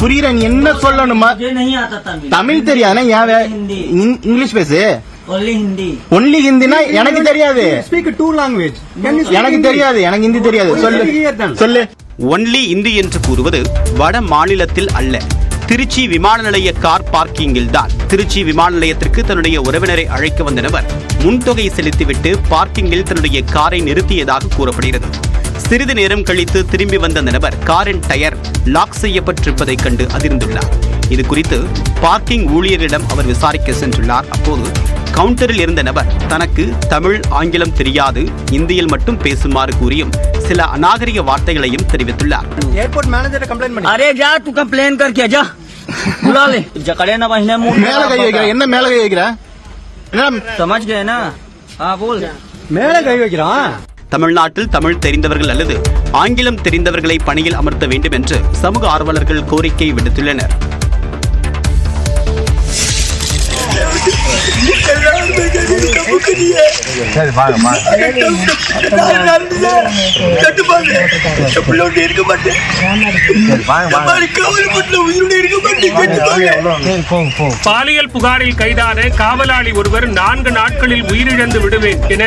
புரியற நீ என்ன சொல்லணுமா? தமிழ் தெரியாதுன்னா இங்கிலீஷ் பேசு. ஒன்லி ஹிந்தினா எனக்கு தெரியாது. எனக்கு தெரியாது, எனக்கு ஹிந்தி தெரியாது. சொல்லு. ஒன்லி இந்தி என்று கூறுவது வட மாநிலத்தில் அல்ல, திருச்சி விமான நிலைய கார் பார்க்கிங்கில் தான். திருச்சி விமான நிலையத்திற்கு தன்னுடைய உறவினரை அழைக்க வந்த நபர் முன்தொகை செலுத்திவிட்டு பார்க்கிங்கில் தன்னுடைய காரை நிறுத்தியதாக கூறப்படுகிறது. சிறிது நேரம் கழித்து திரும்பி வந்த அந்த நபர் காரின் டயர் லாக் செய்யப்பட்டிருப்பதைக் கண்டு அதிர்ந்துள்ளார். இது குறித்து பார்க்கிங் ஊழியரிடம் அவர் விசாரிக்க சென்றுள்ளார். அப்போது கவுண்டரில் இருந்த நபர் தனக்கு தமிழ், ஆங்கிலம் தெரியாது, இந்தியில் மட்டும் பேசுமாறு கூறியும் சில அநாகரிக வார்த்தைகளையும் தெரிவித்துள்ளார். ஏர்போர்ட் மேனேஜரை கம்ப்ளைண்ட் பண்ணி அரே ஜா து கம்ப்ளைண்ட் கர் கே ஜா बुला ले जकड़े ना बहिने मुंह மேல கை வைக்கிற. என்ன மேல கை வைக்கிற? समझ गए ना? हां बोल. மேல கை வைக்கிறான். தமிழ்நாட்டில் தமிழ் தெரிந்தவர்கள் அல்லது ஆங்கிலம் தெரிந்தவர்களை பணியில் அமர்த்த வேண்டும் என்று சமூக ஆர்வலர்கள் கோரிக்கை விடுத்துள்ளனர். பாலியல் புகாரில் கைதான காவலாளி ஒருவர் 4 நாட்களில் உயிரிழந்து விடுவேன் என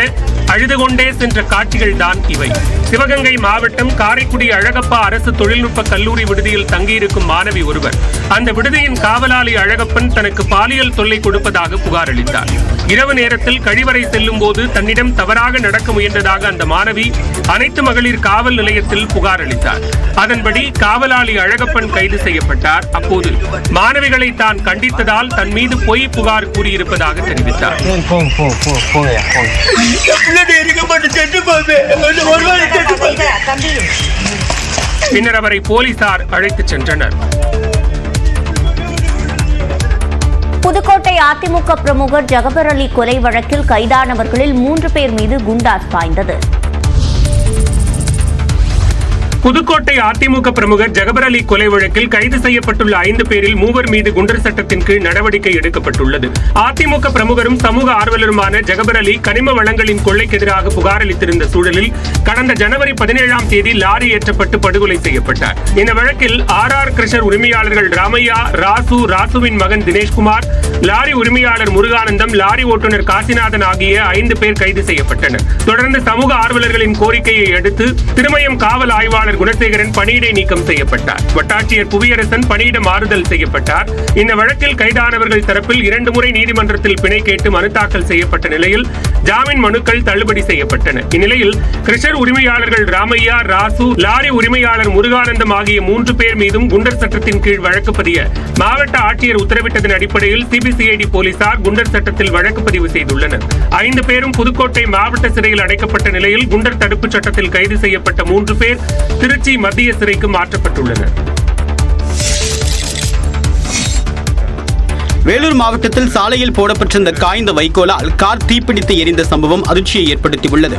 அழுது கொண்டே சென்ற காட்சிகள் தான் இவை. சிவகங்கை மாவட்டம் காரைக்குடி அழகப்பா அரசு தொழில்நுட்ப கல்லூரி விடுதியில் தங்கியிருக்கும் மாணவி ஒருவர் அந்த விடுதியின் காவலாளி அழகப்பன் தனக்கு பாலியல் தொல்லை கொடுப்பதாக புகார் அளித்தார். இரவு நேரத்தில் கழிவறை செல்லும் போது தன்னிடம் தவறாக நடக்க முயன்றதாக அந்த மாணவி அனைத்து மகளிர் காவல் நிலையத்தில் புகார் அளித்தார். அதன்படி காவலாளி அழகப்பன் கைது செய்யப்பட்டார். அப்போது மாணவிகளை தான் கண்டித்ததால் தன் மீது பொய் புகார் கூறியிருப்பதாக தெரிவித்தார். பின்னர் அவரை போலீசார் அழைத்துச் சென்றனர். புதுக்கோட்டை அதிமுக பிரமுகர் ஜகபர் அலி கொலை வழக்கில் கைதானவர்களில் 3 பேர் மீது குண்டாஸ் பாய்ந்தது. புதுக்கோட்டை அதிமுக பிரமுகர் ஜகபர் அலி கொலை வழக்கில் கைது செய்யப்பட்டுள்ள 5 பேரில் 3 மீது குண்டர் சட்டத்தின் கீழ் நடவடிக்கை எடுக்கப்பட்டுள்ளது. அதிமுக பிரமுகரும் சமூக ஆர்வலருமான ஜகபர் அலி கனிம வளங்களின் கொள்ளைக்கு எதிராக புகார் அளித்திருந்த சூழலில் கடந்த ஜனவரி 17ஆம் தேதி லாரி ஏற்றப்பட்டு படுகொலை செய்யப்பட்டார். இந்த வழக்கில் RR கிரஷர் உரிமையாளர்கள் ராமையா, ராசுவின் மகன் தினேஷ்குமார், லாரி உரிமையாளர் முருகானந்தம், லாரி ஓட்டுநர் காசிநாதன் ஆகிய 5 பேர் கைது செய்யப்பட்டனர். தொடர்ந்து சமூக ஆர்வலர்களின் கோரிக்கையை அடுத்து திருமயம் காவல் ஆய்வாளர் குணசேகரன் பணியிடை நீக்கம் செய்யப்பட்டார். வட்டாட்சியர் புவியரசன் பணியிட மாறுதல் செய்யப்பட்டார். இந்த வழக்கில் கைதானவர்கள் தரப்பில் 2 முறை நீதிமன்றத்தில் பிணை கேட்டு மனு தாக்கல் செய்யப்பட்ட நிலையில் ஜாமீன் மனுக்கள் தள்ளுபடி செய்யப்பட்டன. இந்நிலையில் கிருஷர் உரிமையாளர்கள் ராமையா, ராசு, லாரி உரிமையாளர் முருகானந்தம் ஆகிய 3 பேர் மீதும் குண்டர் சட்டத்தின் கீழ் வழக்கு பதிய மாவட்ட ஆட்சியர் உத்தரவிட்டதன் அடிப்படையில் CBCID போலீசார் குண்டர் சட்டத்தில் வழக்கு பதிவு செய்துள்ளனர். 5 பேரும் புதுக்கோட்டை மாவட்ட சிறையில் அடைக்கப்பட்ட நிலையில் குண்டர் தடுப்புச் சட்டத்தில் கைது செய்யப்பட்ட 3 பேர் திருச்சி மத்திய சிறைக்கு மாற்றப்பட்டுள்ளனர். வேலூர் மாவட்டத்தில் சாலையில் போடப்பட்டிருந்த காய்ந்த வைக்கோலால் கார் தீப்பிடித்து எரிந்த சம்பவம் அதிர்ச்சியை ஏற்படுத்தியுள்ளது.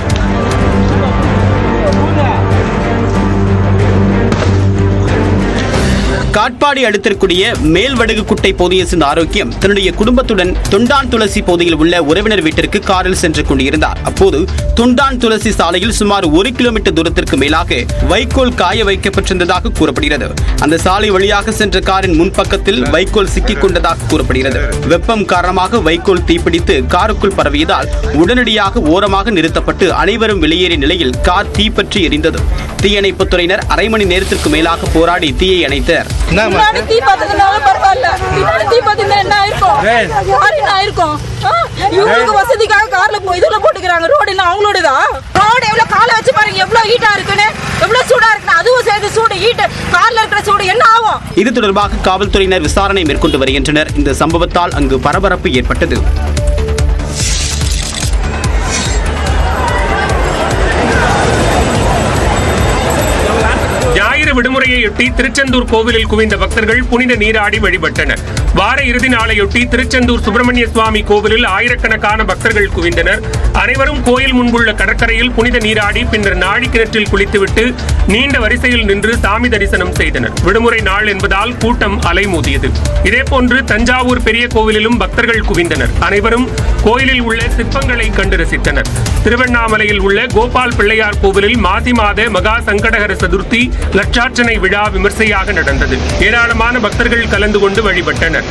காட்பாடி அடுத்திருக்கூடிய மேல்வடுகுக்குட்டை பகுதியை சேர்ந்த ஆரோக்கியம் தன்னுடைய குடும்பத்துடன் தொண்டான் துளசி பகுதியில் உள்ள உறவினர் வீட்டிற்கு காரில் சென்று கொண்டிருந்தார். அப்போது தொண்டான் துளசி சாலையில் சுமார் 1 கிலோமீட்டர் தூரத்திற்கு மேலாக வைக்கோல் காய வைக்கப்பட்டிருந்ததாக கூறப்படுகிறது. அந்த சாலை வழியாக சென்ற காரின் முன்பக்கத்தில் வைக்கோல் சிக்கிக் கொண்டதாக கூறப்படுகிறது. வெப்பம் காரணமாக வைக்கோல் தீப்பிடித்து காருக்குள் பரவியதால் உடனடியாக ஓரமாக நிறுத்தப்பட்டு அனைவரும் வெளியேறிய நிலையில் கார் தீப்பற்றி எரிந்தது. தீயணைப்புத்துறையினர் அரை மணி நேரத்திற்கு மேலாக போராடி தீயை அணைத்தனர். வசதிக்காக கார்ல இதுல போட்டுக்கிறாங்க. ரோடு என்ன அவங்களோடதான்? ரோடு எவ்வளவு காலை வச்சு பாருங்க, எவ்வளவு ஹீட்டா இருக்குன்னு, எவ்வளவு சூடா இருக்கு. அதுவும் சேர்த்து சூடு ஹீட் கார்ல இருக்கிற சூடு என்ன ஆகும்? இது தொடர்பாக காவல்துறையினர் விசாரணை மேற்கொண்டு வருகின்றனர். இந்த சம்பவத்தால் அங்கு பரபரப்பு ஏற்பட்டது. விடுமுறையொட்டி திருச்செந்தூர் கோவிலில் குவிந்த பக்தர்கள் புனித நீராடி வழிபட்டனர். வார இறுதி நாளையொட்டி திருச்செந்தூர் சுப்பிரமணிய சுவாமி கோவிலில் ஆயிரக்கணக்கான பக்தர்கள் குவிந்தனர். அனைவரும் கோயில் முன்புள்ள கடற்கரையில் புனித நீராடி பின்னர் நாழி கிணற்றில் குளித்துவிட்டு நீண்ட வரிசையில் நின்று சாமி தரிசனம் செய்தனர். விடுமுறை நாள் என்பதால் கூட்டம் அலைமோதியது. இதேபோன்று தஞ்சாவூர் பெரிய கோவிலிலும் பக்தர்கள் குவிந்தனர். அனைவரும் கோயிலில் உள்ள சிற்பங்களை கண்டு ரசித்தனர். திருவண்ணாமலையில் உள்ள கோபால் பிள்ளையார் கோவிலில் மாசி மாத மகா சங்கடகர சதுர்த்தி, லட்ச லட்சார்ச்சனை விழா விமர்சையாக நடந்தது. ஏராளமான பக்தர்கள் கலந்து கொண்டு வழிபட்டனர்.